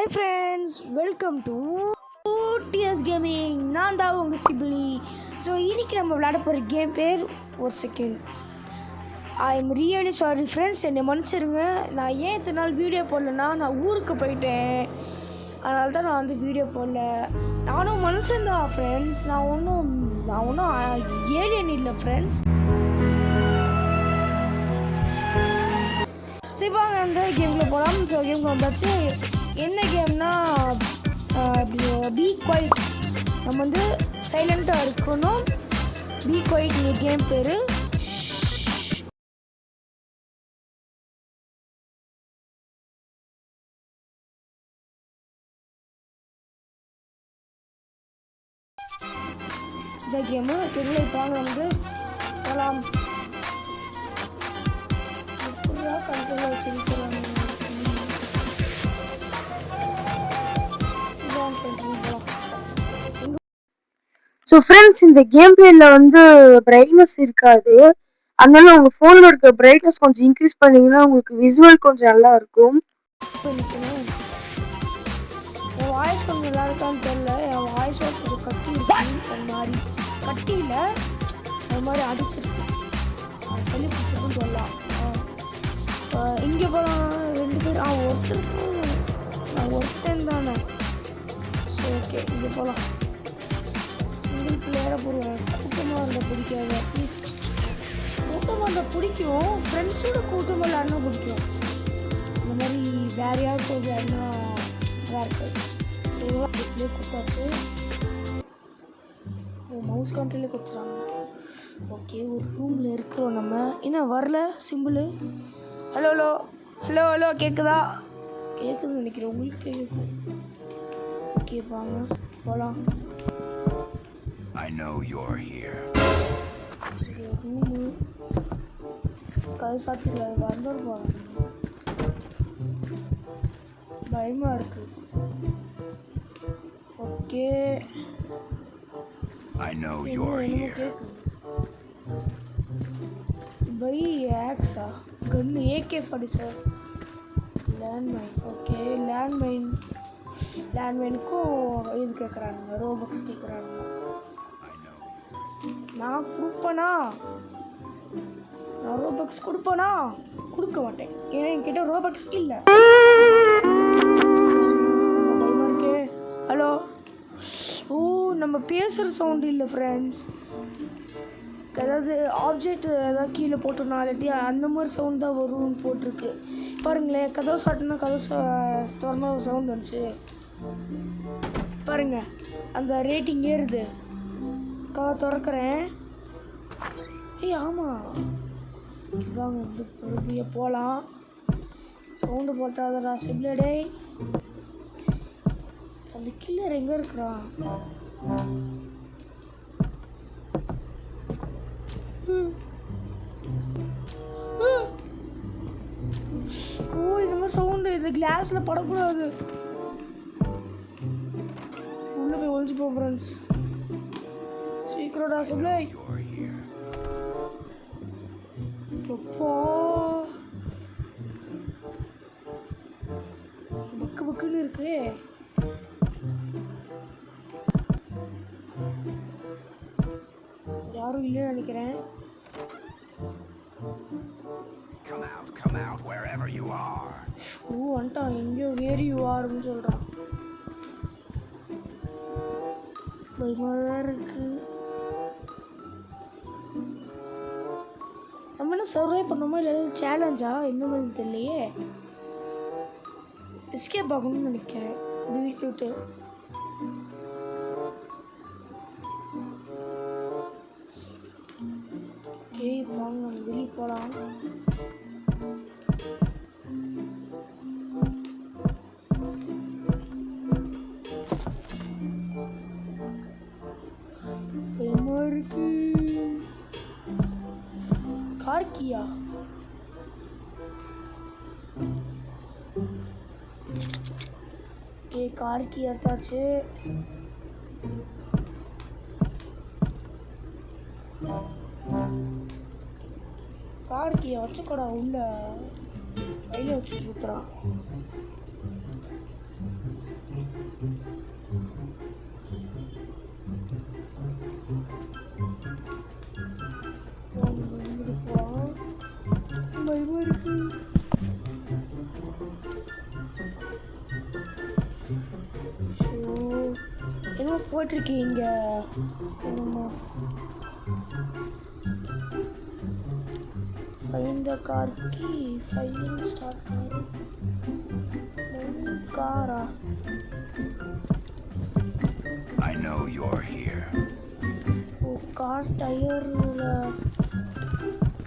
Hi friends, welcome to TS Gaming. நான் தான் உங்கள் சிபிலி. ஸோ இன்றைக்கி நம்ம விளையாட போகிற கேம் பேர் ஒரு second. I am really sorry friends, என்னை மன்னிச்சிருங்க. நான் ஏன் இத்தனை நாள் வீடியோ போடலன்னா நான் ஊருக்கு போயிட்டேன், அதனால தான் நான் வந்து வீடியோ போடல. நானும் மனுஷன்தான் ஃப்ரெண்ட்ஸ், நான் ஒன்றும் ஏலியன் இல்லை ஃப்ரெண்ட்ஸ். ஸோ இப்போ அந்த கேமில் போகலாம். ஸோ கேமுக்கு வந்தாச்சு. என்ன கேம்னா பி குவைட். நம்ம வந்து சைலண்ட்டாக இருக்கணும். பி குவைட் இந்த கேம் பேர். இந்த கேமு தெரியல. இப்போ வந்து போகலாம். கண்ட்ரோல் வச்சிருக்கிறோம். ஸோ ஃப்ரெண்ட்ஸ், இந்த கேம் பிளேல வந்து பிரைட்னஸ் இருக்காது, அதனால உங்கள் ஃபோனில் இருக்க பிரைட்னஸ் கொஞ்சம் இன்க்ரீஸ் பண்ணிங்கன்னா உங்களுக்கு விசுவல் கொஞ்சம் நல்லா இருக்கும். என் வாய்ஸ் கொஞ்சம் நல்லா இருக்கான்னு தெரியல. என் வாய்ஸ் கொஞ்சம் கட்டி இருக்கு. அந்த மாதிரி கட்டியில் அது மாதிரி அடிச்சிருக்கு. சொல்லி பிடிச்சதுன்னு சொல்லலாம். இங்கே போகலாம். 2 பேர் ஒருத்தன் தானே. ஸோ ஓகே, இங்கே போகலாம். சிங்கிள் பிளேயராக போடுவேன். கூட்டமாக இருந்தால் பிடிக்காது. கூட்டமாக இருந்தால் பிடிக்கும். ஃப்ரெண்ட்ஸோட கூட்டமாக விளையாடினா பிடிக்கும். இந்த மாதிரி வேறு யாருக்கும் விளையாடினா நல்லா இருக்குது. இதுலேயே கொடுத்தாச்சு. மவுஸ் கண்ட்ரிலே கொடுத்துறாங்க. ஓகே, ஒரு ரூமில் இருக்கிறோம் நம்ம. என்ன வரல simple. Hello hello hello hello கேட்குதா? கேட்குதுன்னு நினைக்கிறேன். உங்களுக்கு கேட்குது. ஓகே வாங்க போகலாம். I know you're here. Room கதை சாத்தியில் வந்துட போகிறேன். பயமாக இருக்குது. Okay, I know you're here. பை ஆக்ஸா கன்று AK-47 லேண்ட்மைன். ஓகே, லேண்ட்மைனுக்கும் இது கேட்குறாங்க, ரோபக்ஸ் கேட்குறாங்க. நான் கொடுப்பேனா? நான் ரோபக்ஸ் கொடுப்பேனா? கொடுக்க மாட்டேன், ஏன்னா என்கிட்ட ரோபக்ஸ் இல்லை. ஹலோ. ஓ, நம்ம பேசுகிற சவுண்டு இல்லை ஃப்ரெண்ட்ஸ். ஏதாவது ஆப்ஜெக்ட் ஏதாவது கீழே போட்டோம்னா இல்லாட்டி அந்த மாதிரி சவுண்ட் தான் வரும்னு போட்டிருக்கு. பாருங்களேன், கதவை சாட்டினா கதவை திறந்த ஒரு சவுண்ட் வந்துச்சு பாருங்க. அந்த ரேட்டிங் ஏறுது. கதவை திறக்கிறேன். ஏய் ஆமாம், வாங்க வந்து பொறுமையாக போகலாம். சவுண்டு போட்டாதடா சிப்ளடே. அந்த கில்லர் எங்கே இருக்கிறான்? ஓ, இந்த மாதிரி சவுண்டு இது கிளாஸில் படக்கூடாது. உள்ளே போய் ஒழிச்சு போ ஃப்ரெண்ட்ஸ். சீக்கிரடா சொல்லு. அப்போ பக்கு பக்குன்னு இருக்கு. யாரும் இல்லைன்னு நினைக்கிறேன். Come out wherever you are. ஓ, வந்துட்டான். எங்கேயோ வேறு யூ ஆர்னு சொல்கிறான். பயமாக இருக்கு. நம்ம என்ன சர்வை பண்ணோமா இல்லை சேலஞ்சா என்ன மாதிரி தெரியலையே. எஸ்கேப் ஆகணும்னு நினைக்கிறேன் இந்த வீட்டை விட்டு. ஓகே வாங்க வெளியே போகலாம். கார்கியா கார்கி எடுத்தாச்சு. கார்கியை வச்சுக்கூடா உள்ள கையில் வச்சுட்டு சுற்றுறான். பயமா இருக்கு. என்ன போட்டிருக்கீங்க? என்னமோ find the car key. Find start car. I know you're here. Oh, car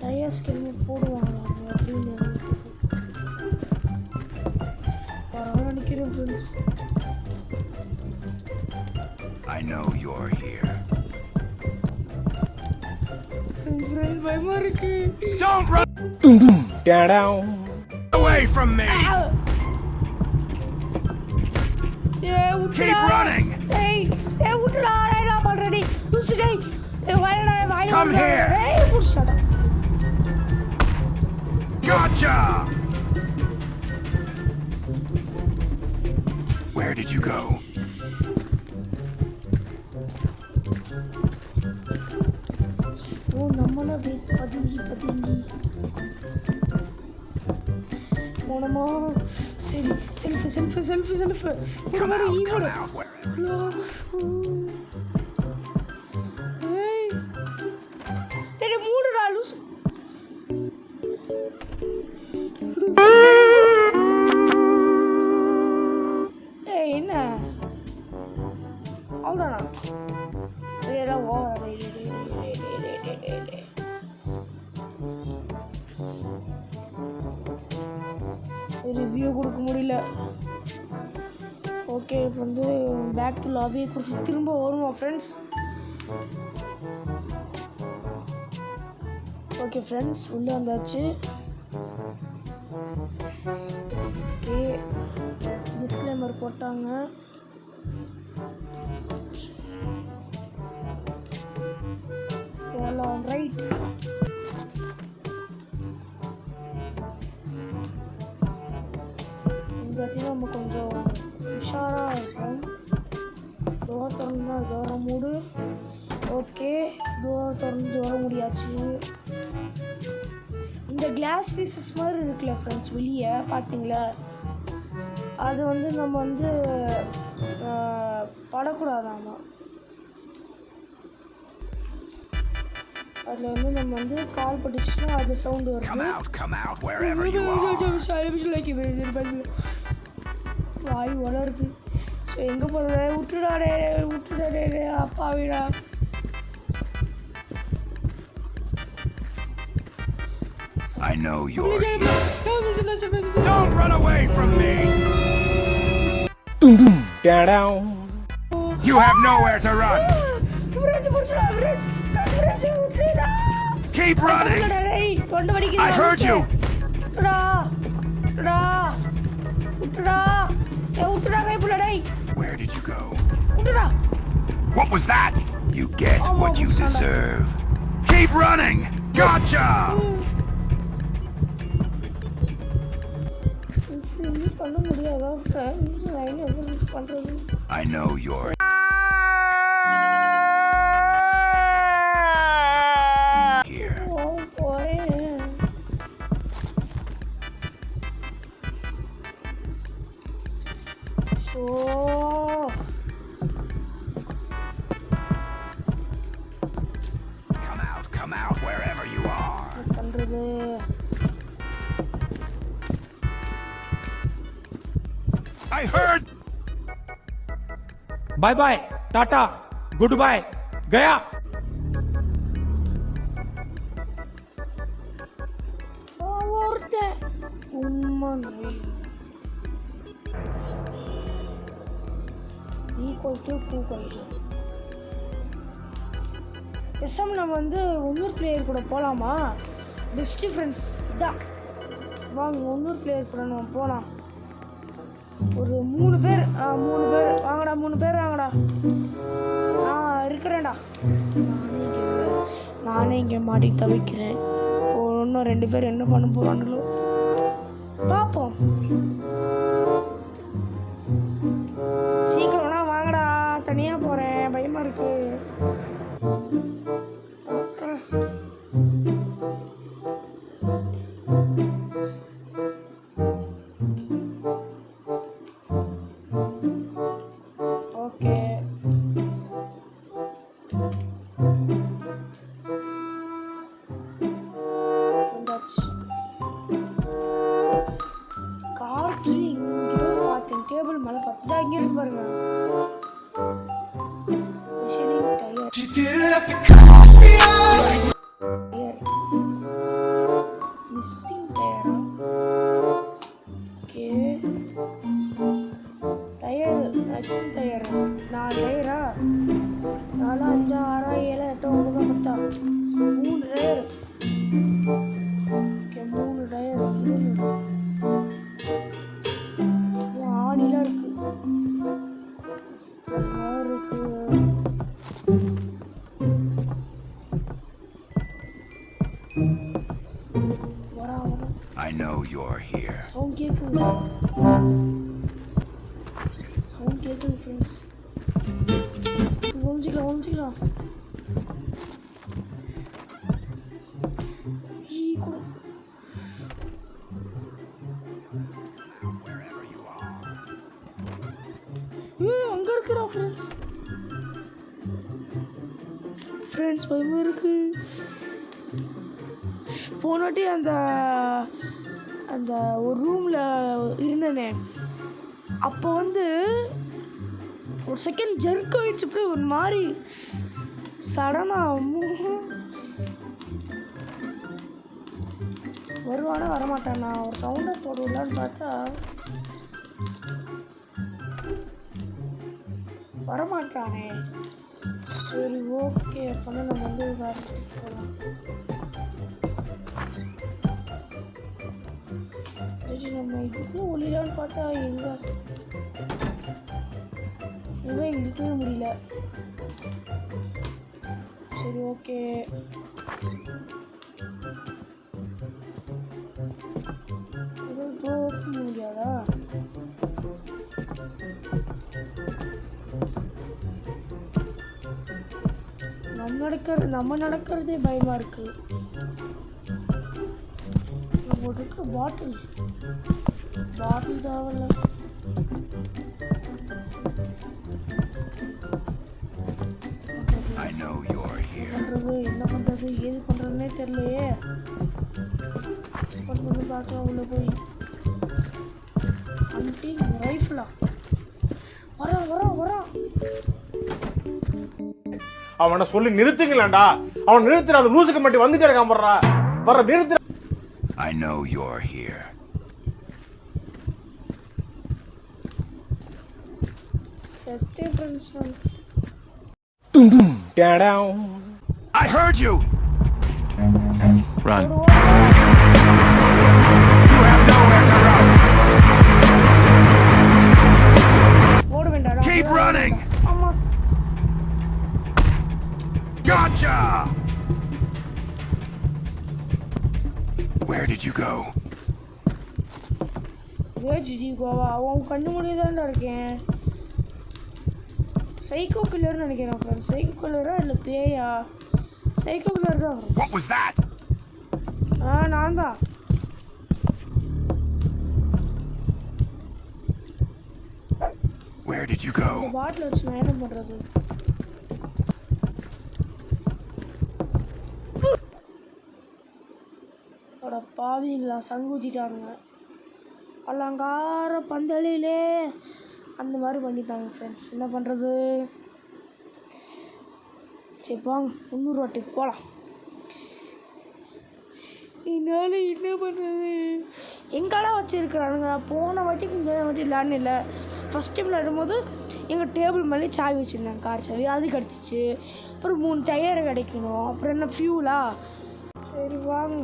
tires கிளம்பி போடுவாங்க அப்படின்னு நினைக்கிறேன் friends. I know you're here. Friends பயமா இருக்கு. Don't run Down. away from me! Keep running! விட்டுடா. நான் பண்றேன். புடிச்சடே. வாய் Come here. புடிச்சடா. Gotcha! Where did you go? ஓ நம்மள பதுங்கி போனமா. சரி செல்ஃபி Come out wherever. தெரி மூடுடா லூஸ். என்ன அவ்வளோதானா? இதெல்லாம் ஓவரா? ரிவ்யூ கொடுக்க முடியல. ஓகே வந்து பேக் டு லாபியை கொடுத்து திரும்ப வருவோம் ஃப்ரெண்ட்ஸ். ஓகே ஃப்ரெண்ட்ஸ் உள்ளே வந்தாச்சு. ஓகே டிஸ்க்ளைமர் போட்டாங்க. போகலாம் ரைட். இந்த இடத்துல நம்ம கொஞ்சம் உஷாராக இருக்கும். டோர் திறந்தா டோரை மூடு. ஓகே டோர் திறந்து வர முடியாச்சு. இந்த கிளாஸ் பீசஸ் மாதிரி இருக்குல்ல ஃப்ரெண்ட்ஸ் வெளியே பார்த்தீங்களா? அது வந்து நம்ம வந்து படக்கூடாதாமா. அதில் வந்து நம்ம வந்து கால் பட்டுச்சுன்னா அது சவுண்டு வருது. Come out wherever you are. வாய் வளருது. ஸோ எங்கே போகிறது? விட்டுடாடே அப்பா வீடா. I know you're here. Don't run away from me! Down. You have nowhere to run! Keep running! I heard you! Where did you go? What was that? You get what you deserve. Keep running! Gotcha! I know you're here. Come out wherever you are. I heard. Bye bye. Tata. Goodbye. Gaya. பேசாம நம்ம வந்து இன்னொரு player கூட போகலாமா? Best friends தான். வாங்க இன்னொரு player கூட நம்ம போகலாம். ஒரு 3 பேர் வாங்கடா. 3 பேர் வாங்கடா. இருக்கிறேன்டா. நானே இங்கே மாட்டி தவிக்கிறேன். இன்னும் 2 பேர் என்ன பண்ண போகிறாங்களோ பார்ப்போம். சீக்கிரம் ஆச்சு. காற்று எங்கேயோ பார்த்தேன். டேபிள் மேலே பார்த்தா இங்கே இருக்கு பாருங்க. மிஸ்ஸிங் டயரா? ஓகே, டயர் நச்சும் டயர். 4 டயரா? 4 5 6 7 8 9 10 3 டயர். Okay, 3 tyre. ஆணிலாம் இருக்கு. இருக்கு. I know you're here. Sound கேக்குது. சவுண்ட் கேக்குது ஃப்ரெண்ட்ஸ். ஒளிஞ்சிக்கலாம். அங்க இருக்கிறா ஃப்ரெண்ட்ஸ். பயமா இருக்கு. போனாட்டி அந்த ஒரு ரூமில் இருந்தேனே, அப்போ ஒரு செகண்ட் ஜெர்க் ஆயிடுச்சு. அப்படியே ஒரு மாதிரி சடனாக வருவானா வரமாட்டான். நான் ஒரு சவுண்டை போடுவிடலான்னு பார்த்தா வரமாட்டானே. சரி, ஓகே. அப்போனா நம்ம போகலாம். நம்ம இதுக்குள்ளே ஒளிலான்னு பார்த்தா எங்களுக்கே முடியல. சரி, ஓகே. போக முடியாதா? நம்ம நடக்கிறதே பயமா இருக்கு. பாட்டில் தேவையில்ல. I know you're here. என்ன பண்றது ஏது பண்றதுன்னே தெரியலையே. பார்க்கலாம் உள்ள போய். ஹண்டிங் ரைஃபிளா? வரா. அவனை சொல்லி நிறுத்துங்களேன்டா. அவன் நிறுத்துற. அந்த லூசுக்கு மட்டும் வந்துட்டே இருக்கான். வர நிறுத்து. I know you're here. Setting friends. I heard you. Run. You have nowhere to run. Keep running. Gotcha. Where did you go? அவன் கண்ணு முடியதான்டா இருக்கேன். சைக்கோ கில்லர்னு நினைக்கிறேன் ஃப்ரெண்ட்ஸ். சைக்கோ கில்லரா இல்லை பேயா? சைக்கோ கில்லர் தான். What was that? நான் தான். Where did you go? பாட்டில் வச்சு நான் என்ன பண்ணுறது? பாவிங்களா, சங்குத்திட்டானுங்க. அலங்கார பந்தலிலே அந்த மாதிரி பண்ணிட்டாங்க ஃப்ரெண்ட்ஸ். என்ன பண்ணுறது? சரி வாங்க, 300 வாட்டிக்கு போகலாம். என்னால் என்ன பண்ணுறது? எங்கெல்லாம் வச்சுருக்குறானுங்க. போன வாட்டிக்கு இந்த வாட்டி விளையாடணும் இல்லை. ஃபஸ்ட் டைம் விளையாடும்போது எங்கள் டேபிள் மேலே சாவி வச்சுருந்தாங்க. கார் சாவி அது கிடச்சிச்சு. அப்புறம் 3 டயர் கிடைக்கணும். அப்புறம் என்ன ஃபியூலா? சரி வாங்க,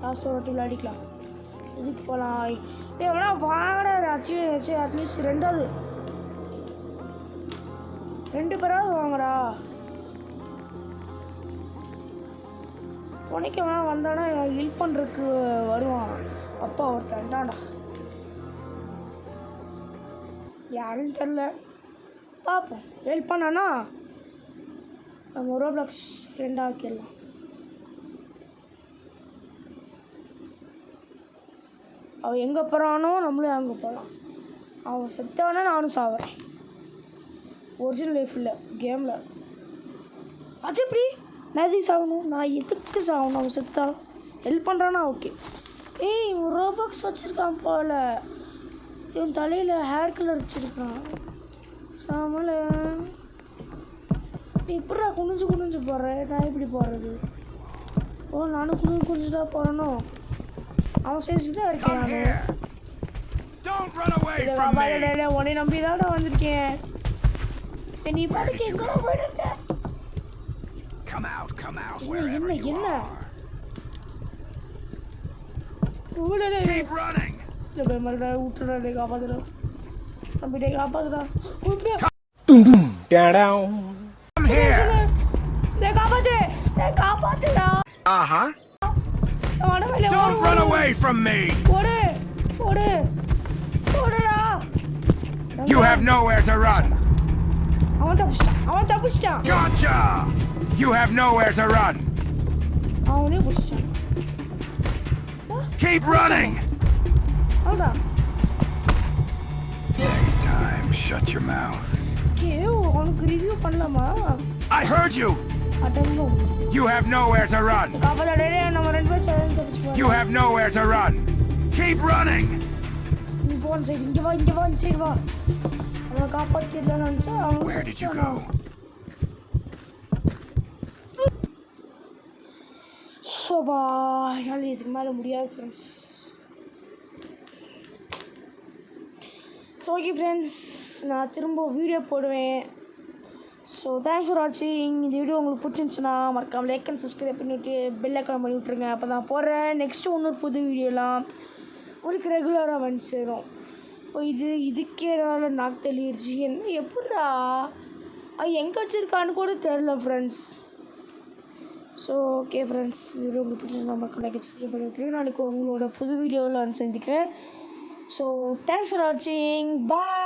லாஸ்ட் ஒரு வாட்டி விளையாடிக்கலாம். இதுக்கு போகலாம். எவ்வளோ வாங்கடாச்சு. அட்லீஸ்ட் 2 பேராவது வாங்கடா. உனக்கு வேணா வந்தானா ஹெல்ப் பண்ணுறதுக்கு வருவான். அப்பா ஒருத்தன் தான்டா, யாருன்னு தெரில. பார்ப்போம். ஹெல்ப் பண்ணானா நம்ம ரோப்ளாக்ஸ் ஃப்ரெண்டாக ஆக்கிடலாம். அவன் எங்கே போகிறானோ நம்மளும் அங்கே போகலாம். அவன் செத்தானா நானும் சாவேன். ஒரிஜினல் லைஃப் இல்லை, கேமில். அது எப்படி நான் எதுக்கு சாகணும்? நான் எதுக்கு சாகணும்? அவன் செத்தா ஹெல்ப் பண்ணுறானா? ஓகே. ஏய், இவன் ரோபாக்ஸ் வச்சுருக்கான் போல. இவன் தலையில் ஹேர் கலர் வச்சுருக்கான். சாமல நீ எப்படா குனிஞ்சு போடுறேன்? நான் எப்படி போடுறது? ஓ, நானும் குனிஞ்சு தான் போகிறேனோ? அவன் சைஸுக்கு தான் இருக்கேன் நான். Don't run away from me. உன்னை நம்பி தான் வந்திருக்கேன். நீ பாட்டுக்கு எங்கோ போயிட்டு Come out, என்ன wherever you என்ன are. Keep running. விட்டுறா, காப்பாத்துறா தம்பி, காப்பாத்துறா. Come here. காப்பாத்துடா. Don't run away from me. ஓடு ஓடு ஓடுடா. You have nowhere to run. அவன் தப்பிச்சிட்டான். Gotcha. You have nowhere to run. அவனே பிடிச்சிட்டான். Keep running. அதான். Next time, shut your mouth. அவனுக்கு review பண்ணலாமா? I heard you. அடங்கும். You have nowhere to run. காப்பாத்தாடே, நம்ம ரெண்டு பேரும் சேர்ந்து தப்பிச்சு போறோம். You have nowhere to run. Keep running. நீ போ சைடு, இங்க வா இந்த சைடு வா. அவனை காப்பாத்திடலாம்னு நினைச்சா அவன். Where did you go? Sofa, என்னால் இதுக்கு மேலே முடியாது ஃப்ரெண்ட்ஸ். ஸோ ஓகே ஃப்ரெண்ட்ஸ், நான் திரும்ப வீடியோ போடுவேன். ஸோ தேங்க்ஸ் ஃபார் வாட்சிங். இந்த வீடியோ உங்களுக்கு பிடிச்சிருந்துச்சுன்னா மறக்காமல் லைக் அண்ட் சப்ஸ்கிரைப் பண்ணிவிட்டு பெல் ஐக்கான் பண்ணி விட்ருங்க. அப்போ நான் போடுறேன் நெக்ஸ்ட்டு இன்னொரு புது வீடியோலாம் உங்களுக்கு ரெகுலராக வந்து சேரும். இப்போ இதுக்கே என்னால் நாக்கு தெளிடுச்சு. என்ன எப்படா எங்கே வச்சுருக்கான்னு கூட தெரில ஃப்ரெண்ட்ஸ். ஸோ ஓகே ஃப்ரெண்ட்ஸ், இந்த வீடியோ உங்களுக்கு பிடிச்சிருந்தா மறக்காமல் லைக் சப்ஸ்கிரைப் பண்ணி விட்ருங்க. நாளைக்கு உங்களோட புது வீடியோவில் வந்து செஞ்சுக்கிறேன். ஸோ தேங்க்ஸ் ஃபார் வாட்சிங். பாய்.